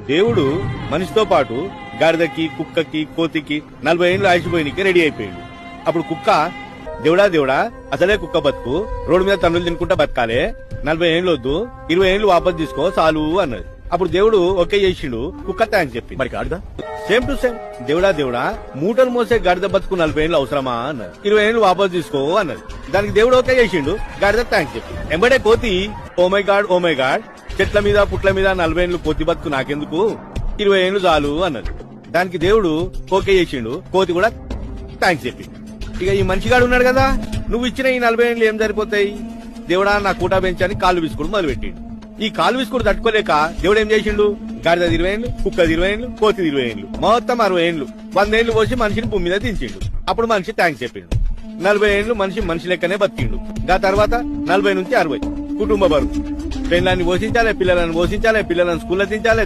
దేవుడు మనిషితో పాటు గాడిదకి, కుక్కకి, కోతికి 40 ఏళ్ళు ఆయుషిపోయినకి రెడీ అయిపోయిండు. అప్పుడు కుక్క దేవుడా దేవుడా అసలే కుక్క బతుకు రోడ్డు మీద తన్నులు తినుకుంటా బతకాలే, 40 ఏళ్ళు వద్దు, 20 ఏళ్ళు వాపస్ తీసుకో చాలు అన్నది. అప్పుడు దేవుడు ఓకే చేసిండు, కుక్క థ్యాంక్స్ చెప్పింది. మరి గాడిద సేమ్ టు సేమ్ దేవుడా దేవుడా మూటలు మోసే గాడిద బతుకు 40 ఏళ్ళు అవసరమా అన్నది. 20 ఏళ్ళు వాపస్ తీసుకో అన్నది. దానికి దేవుడు ఓకే చేసిండు, గాడిద థ్యాంక్స్ చెప్పింది. ఎంబడే కోతి ఓ మై గాడ్ చెట్ల మీద పుట్ల మీద 40 ఏళ్ళు కోతి బతుకు నాకెందుకు, 20 ఏళ్ళు చాలు అన్నది. దానికి దేవుడు ఓకే చేసిండు, కోతి కూడా థ్యాంక్స్ చెప్పింది. ఇక ఈ మనిషిగాడు ఉన్నాడు కదా, నువ్వు ఇచ్చిన ఈ 40 ఏళ్ళు ఏం సరిపోతాయి, దేవుడా నా కూటా పెంచని కాళ్ళు విసుకుడు మొదలు పెట్టిండు. ఈ కాలు విసుకుడు తట్టుకోలేక దేవుడు ఏం చేసిండు, గాడిద 20 ఏళ్ళు, కుక్క 20 ఏళ్ళు, కోతి 20 ఏళ్ళు, మొత్తం 60 ఏళ్ళు, 100 ఏళ్ళు పోసి మనిషిని భూమి మీద దించిండు. అప్పుడు మనిషి థ్యాంక్స్ చెప్పిండు. 40 ఏళ్ళు మనిషి లెక్కనే బతికిండు. గా తర్వాత 40 నుంచి 60 కుటుంబ బరువు, పెళ్ళాన్ని పోషించాలి, పిల్లలను పోషించాలి, పిల్లలను స్కూల్లో దించాలి,